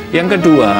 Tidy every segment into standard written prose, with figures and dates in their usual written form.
Yang kedua,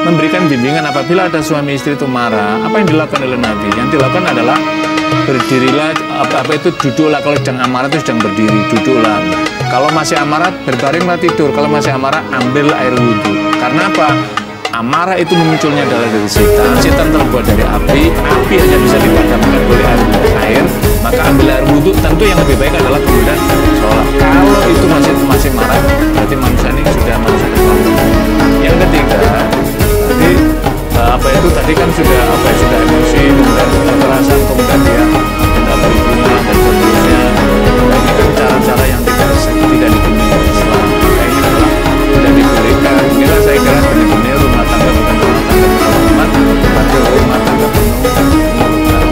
memberikan bimbingan apabila ada suami istri itu marah. Apa yang dilakukan oleh Nabi? Yang dilakukan adalah berdirilah, apa itu duduklah. Kalau sedang amarah itu sedang berdiri, duduklah. Kalau masih amarah, berbaringlah tidur. Kalau masih amarah, ambil air wudhu. Karena apa? Amarah itu memunculnya adalah dari setan. Setan terbuat dari api. Api hanya bisa dipadamkan oleh air. Maka ambil air wudhu. Tentu yang lebih baik adalah kemudian sholat. Kalau itu masih marah, berarti manusia ini sudah manusia yang. Yang ketiga, tadi kan sudah emosi, kemudian kekerasan, kemudian dia tidak berhubungan dan seterusnya. Dan ini kan cara-cara yang tidak dibenarkan Islam. Kayaknya adalah tidak dibolehkan. Inilah saya kira benar-benar rumah tangga bukan rumah tangga berhormat, tapi rumah tangga penuh kemurkaan.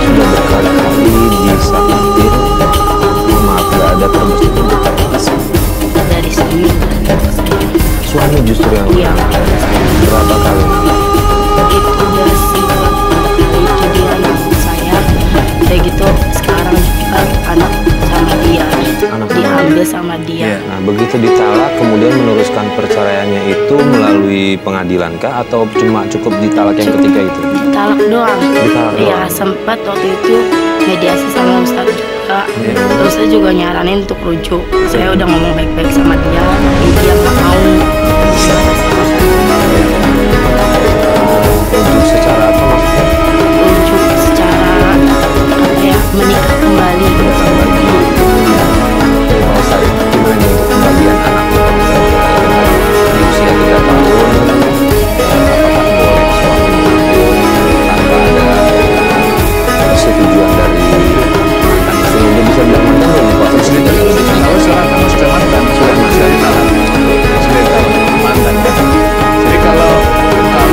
Sudah berkali-kali disakitin, maaf gak ada terbesit dari suami dan saya. Suami justru yang Iya. berapa kali? Itu udah sempat itu dia nanggung saya. Kayak gitu sekarang juga anak sama dia. Anak diambil sama dia. Nah, begitu ditalak, kemudian meneruskan perceraiannya itu melalui pengadilan kah atau cuma cukup ditalak yang ketiga itu? Talak doang. Ditalak Iya, doang. sempat waktu itu mediasi sama Ustadz juga. Terus saya juga nyaranin untuk rujuk. Saya udah ngomong baik-baik sama dia, tapi dia nggak mau. Rujuk secara apa maksudnya? Rujuk secara menikah kembali. Kalau saya gimana nih untuk pembagian anak di usia 3 tahun, apakah boleh suami mengambil tanpa ada persetujuan dari mantan istri? Udah bisa bilang mantan belum? Kalau Kalau kamu sudah mantan, sudah ditalak, sudah ditalak mantan. Jadi kalau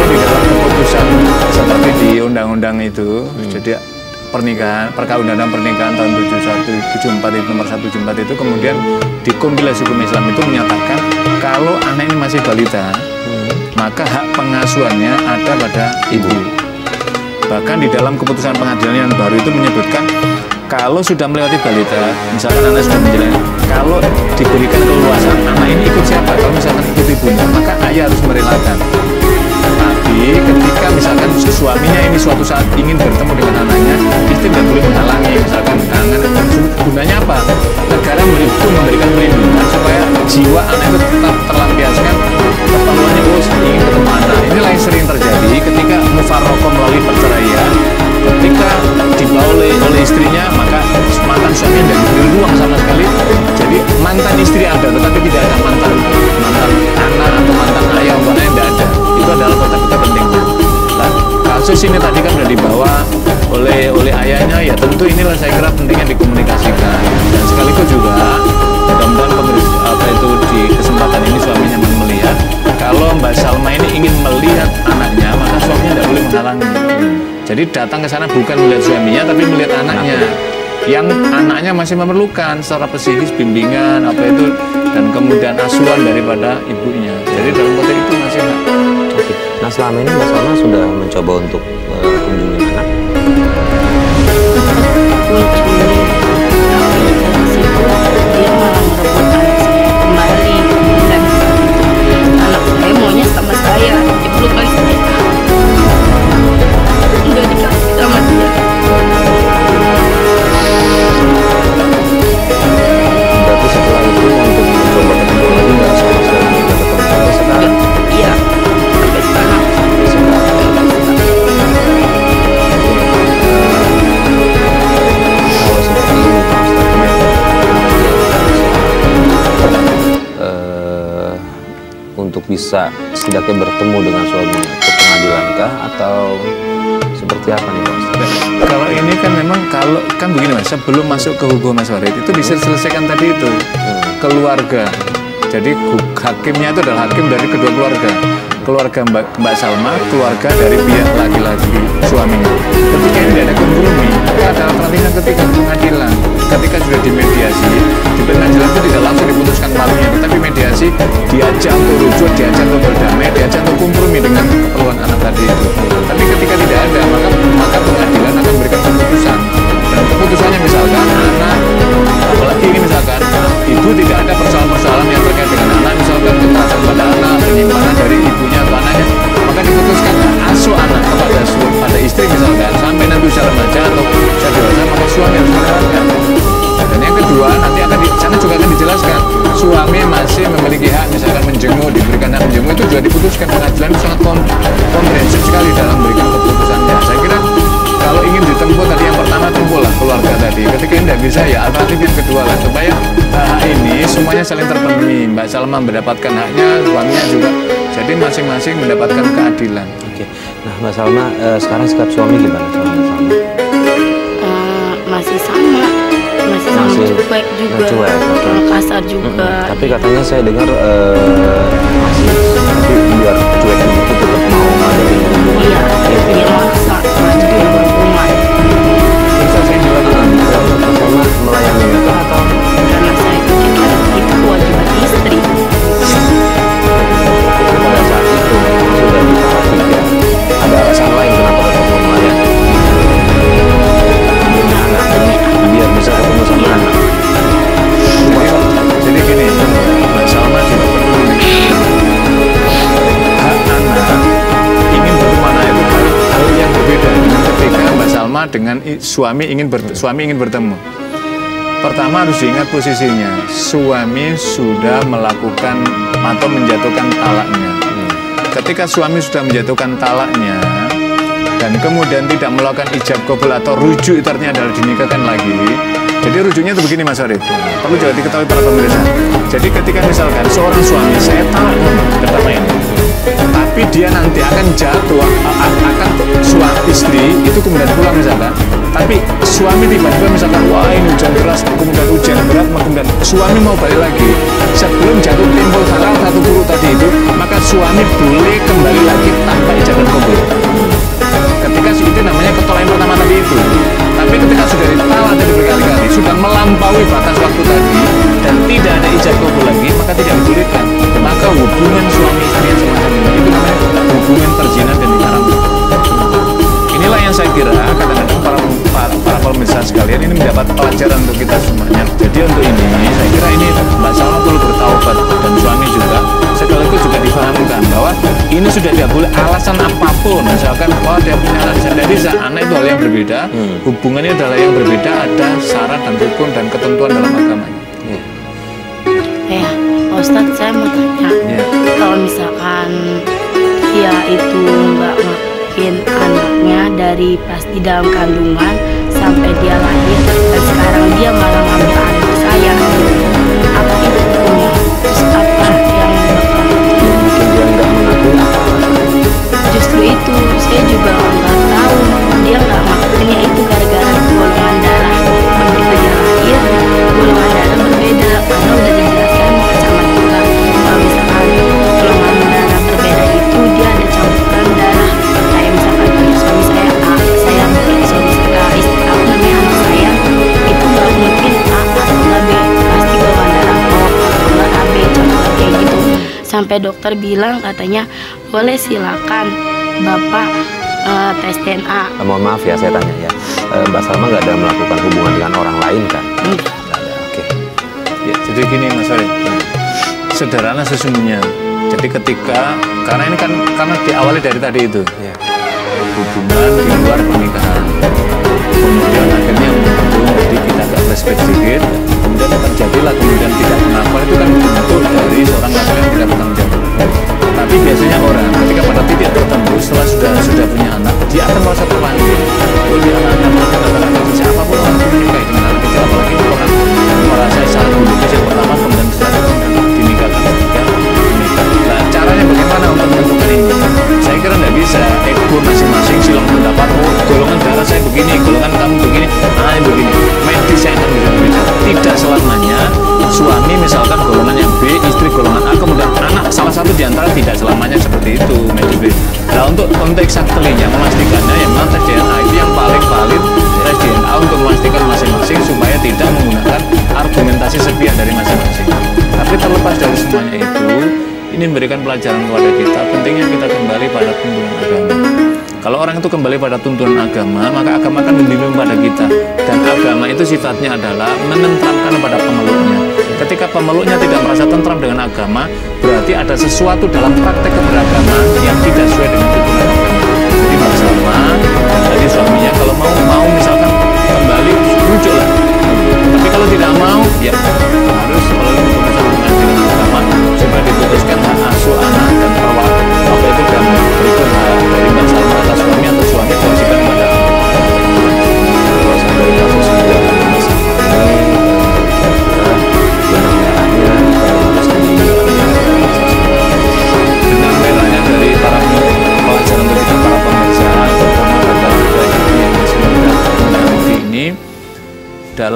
di dalam keputusan seperti di undang-undang itu, jadi undang-undang pernikahan tahun 74 itu nomor 174 itu kemudian di kompilasi hukum Islam itu menyatakan kalau anak ini masih balita, maka hak pengasuhannya ada pada ibu. Bahkan di dalam keputusan pengadilan yang baru itu menyebutkan kalau sudah melewati balita, misalkan anak sudah menjalani, kalau diberikan keleluasaan, anak ini ikut siapa? Kalau misalkan ikut ibunya, maka ayah harus merelakan. Tapi ketika misalkan suaminya ini suatu saat ingin bertemu dengan anaknya, istri tidak boleh menghalangi. Misalkan anak, gunanya apa? Negara memberikan perlindungan supaya jiwa anak itu tetap terlampiaskan keperluannya. Ingin ketemu anak. Inilah yang sering terjadi ketika mufarroqah melalui perceraian. Ketika dibawa oleh istrinya, maka mantan suaminya tidak diberi ruang sama sekali. Jadi mantan istri ada, tetapi tidak ada mantan anak atau mantan ayah, yang tidak ada. Itu adalah kota-kota penting. Nah, kasus ini tadi kan sudah dibawa oleh ayahnya, ya tentu inilah saya kira pentingnya dikomunikasikan. Dan sekaligus juga mudah-mudahan di kesempatan ini suaminya melihat kalau Mbak Salma ini ingin melihat anaknya, maka suaminya tidak boleh menghalangi. Jadi datang ke sana bukan melihat suaminya, tapi melihat anaknya. Yang anaknya masih memerlukan secara psikis bimbingan dan kemudian asuhan daripada ibunya. Jadi dalam konteks itu masih enak. Oke. Nah, selama ini Mbak Salma sudah mencoba untuk kunjungin anak? Dia malah merebut anak saya kembali. Dan anak saya maunya sama saya, dipelukkan saya. Udah dikasih sama dia. Berarti setelah itu untuk mencoba ketemu lagi nggak sama sekali nggak ketemu sampai sekarang? Iya, sampai sekarang. Kalau seperti ini Pak untuk bisa setidaknya bertemu dengan suaminya ke pengadilan kah atau seperti apa nih Pak Ustadz? Kalau ini kan memang kalau kan begini Mas, sebelum masuk ke hukum Mas Warid itu bisa diselesaikan tadi itu keluarga. Jadi hakimnya itu adalah hakim dari kedua keluarga Mbak Salma, keluarga dari pihak laki-laki suaminya. Ketika ini tidak ada kompromi, maka ada alternatif yang ketiga pengadilan. Ketika sudah dimediasi, di pengadilan itu tidak langsung diputuskan malunya, tetapi mediasi diajak untuk rujuk, diajak untuk berdamai, diajak untuk kompromi dengan keperluan anak tadi itu. Tapi ketika tidak ada, maka pengadilan akan memberikan keputusan. Dan keputusannya misalkan anak, apalagi ini misalkan ibu tidak ada persoalan-persoalan yang terkait dengan anak, misalkan kekerasan juga diputuskan, pengadilan itu sangat komprehensif sekali dalam memberikan keputusannya. Saya kira kalau ingin ditempuh tadi yang pertama, tempuhlah keluarga tadi. Ketika tidak bisa ya alternatif yang kedua lah, supaya hak ini semuanya saling terpenuhi. Mbak Salma mendapatkan haknya, suaminya juga, jadi masing-masing mendapatkan keadilan. Oke. Nah, Mbak Salma, sekarang sikap suami gimana sama Mbak Salma? Masih sama cuek juga, kasar juga. Tapi katanya saya dengar masih tapi biar cuek itu tetap mau ngadain hubungan. Iya, dia maksa ngajakin berhubungan. Bisa saya jelaskan, Mbak Salma melayani mereka atau? Karena saya pikir itu kewajiban istri. Pada saat itu sudah di tahap 3, ada alasan lain kenapa tetap mau melayani? Biar bisa ketemu sama anak. Jadi gini, Mbak Salma juga perlu hak anak ingin bertemu anak itu hal yang berbeda dengan ketika Mbak Salma dengan suami ingin bertemu. Pertama harus diingat posisinya, suami sudah melakukan atau menjatuhkan talaknya. Ketika suami sudah menjatuhkan talaknya dan kemudian tidak melakukan ijab kabul atau rujuk, itu artinya adalah dinikahkan lagi. Jadi rujuknya itu begini Mas Arif, perlu juga diketahui para pemirsa. Jadi ketika misalkan seorang suami, saya talak pertama ini, tapi dia nanti akan jatuh, akan suami istri itu kemudian pulang misalkan, tapi suami tiba-tiba misalkan, wah ini hujan deras, kemudian hujan berat, kemudian suami mau balik lagi, sebelum jatuh timbul salah satu buruk tadi itu, maka suami boleh kembali lagi tanpa ijab dan kabul. Ketika itu namanya ketolak yang pertama tadi itu. Tapi ketika sudah ditalak tadi berkali-kali, sudah melampaui batas waktu tadi dan tidak ada ijab kabul lagi, maka tidak dibolehkan. Maka hubungan suami istri yang semacam ini itu namanya hubungan perzinahan dan diharamkan. Inilah yang saya kira kadang-kadang para pemirsa sekalian ini mendapat pelajaran untuk kita semuanya. Jadi untuk ini, saya kira ini Mbak Salma perlu bertaubat dan suami juga. Sekaligus juga difahamkan bahwa ini sudah tidak boleh alasan apapun. Misalkan, wah dia punya anak, tidak bisa. Anak itu hal yang berbeda. Hubungannya adalah yang berbeda. Ada syarat dan rukun dan ketentuan dalam agamanya. Ya, Pak Ustadz, saya mau tanya, kalau misalkan dia itu nggak ngakuin anaknya dari pas di dalam kandungan sampai dia lahir, dan sekarang dia malah ngambil anak saya, apa itu hukumnya? Terus apa yang bakal? Mungkin dia nggak mengakui apa alasannya. Justru itu, saya juga nggak tahu. Dia nggak ngakuinnya itu gara-gara golongan darah. Begitu dia lahir, golongan darah berbeda, karena udah dijelaskan sama kita. Kalau misalkan golongan darah berbeda itu dia ada campuran darah. Kayak misalkan suami saya A, saya B, suami saya istri aku namanya anak saya, itu nggak mungkin A atau nggak B, pasti golongan darah O atau nggak AB, campuran kayak gitu. Sampai dokter bilang katanya boleh silakan Bapak tes DNA. Mohon maaf ya saya tanya ya, Mbak Salma nggak ada melakukan hubungan dengan orang lain kan? Enggak. Nggak ada, oke. Ya, jadi gini Mas Arif, sederhana sesungguhnya. Jadi ketika, karena ini kan karena diawali dari tadi itu, hubungan di luar pernikahan, kemudian akhirnya membentuk, jadi kita agak flashback sedikit, kemudian terjadilah kemudian tidak mengapa, itu kan bentuk dari seorang laki yang tidak bertanggung jawab. Tapi biasanya orang ketika pada titik tertentu setelah sudah punya anak, dia akan merasa terpanggil. Kalau dia anaknya melakukan siapapun orang yang menikah dengan anak kecil, apalagi itu orang merasa salah biologis yang pertama, kemudian setelah dinikahkan ketiga menikah. Nah, caranya bagaimana untuk menentukan ini? Saya kira tidak bisa. Ego masing-masing silang pendapat. Oh, golongan darah saya begini, golongan kamu begini, begini. Medis saya akan bisa berbicara. Tidak selamanya suami misalkan golongan yang B, istri golongan A, kemudian anak salah satu di antara tidak selamanya seperti itu medis. Nah, untuk exactly-nya memastikannya yang memang tes DNA itu yang paling valid, tes DNA untuk memastikan masing-masing supaya tidak menggunakan argumentasi sepihak dari masing-masing. Tapi terlepas dari semuanya itu, ini memberikan pelajaran kepada kita, pentingnya kita kembali pada tuntunan agama. Kalau orang itu kembali pada tuntunan agama, maka agama akan membimbing pada kita. Dan agama itu sifatnya adalah menentramkan pada pemeluknya. Ketika pemeluknya tidak merasa tentram dengan agama, berarti ada sesuatu dalam praktek keberagaman yang tidak sesuai dengan tuntunan agama. Jadi Mbak Salma dan tadi suaminya kalau mau misalkan kembali, rujuklah. Tapi kalau tidak mau, ya harus melalui keputusan pengadilan agama supaya diputuskan hak asuh anak dan perawatan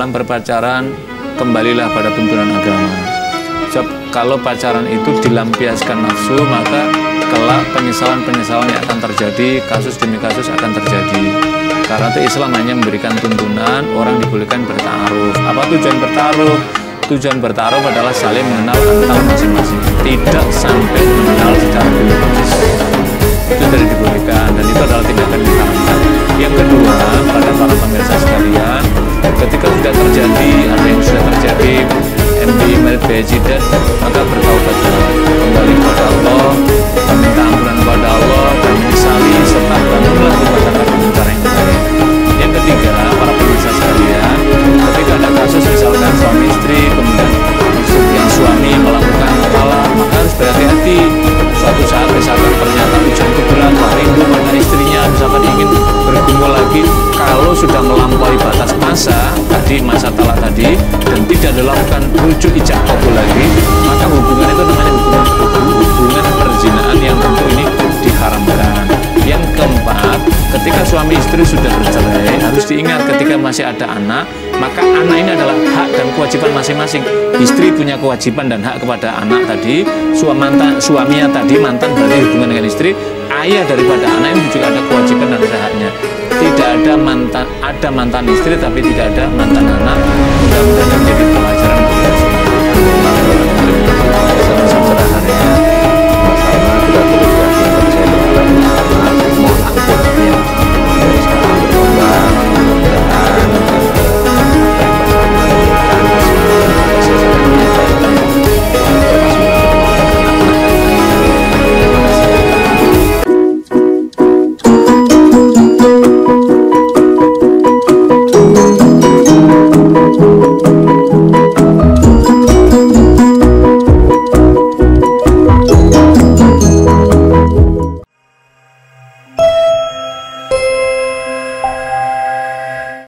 dalam berpacaran kembalilah pada tuntunan agama. Sebab kalau pacaran itu dilampiaskan nafsu, maka kelak penyesalan-penyesalan yang akan terjadi, kasus demi kasus akan terjadi. Karena itu Islam hanya memberikan tuntunan, orang dibolehkan bertaruh. Apa tujuan bertaruh? Tujuan bertaruh adalah saling mengenal antar masing-masing, tidak sampai mengenal secara biologis. Itu dari dibolehkan, dan itu adalah tindakan diharamkan. Yang kedua, pada para pemirsa sekalian, ketika sudah terjadi, ada yang sudah terjadi MBI married by accident, maka bertaubatlah, kembali kepada Allah, meminta ampunan kepada Allah, dan menyesali serta bangunlah rumah tangga dengan cara yang baik. Yang ketiga, para pemirsa sekalian, ketika ada kasus misalkan suami istri, kemudian yang suami melakukan talak, maka harus berhati-hati. Suatu saat misalkan ternyata hujan itu berat, rindu pada istrinya, misalkan ingin bergumul lagi, kalau sudah melampaui batas masa tadi, masa talak tadi, dan tidak dilakukan rujuk ijab kabul lagi, maka hubungan itu namanya hubungan perzinahan yang tentu ini diharamkan. Yang keempat, ketika suami istri sudah bercerai, harus diingat ketika masih ada anak, maka anak ini adalah hak dan kewajiban masing-masing. Istri punya kewajiban dan hak kepada anak tadi, suaminya tadi, mantan berarti hubungan dengan istri, ayah daripada anak ini juga ada kewajiban dan ada haknya. Tidak ada mantan istri tapi tidak ada mantan anak. Mudah-mudahan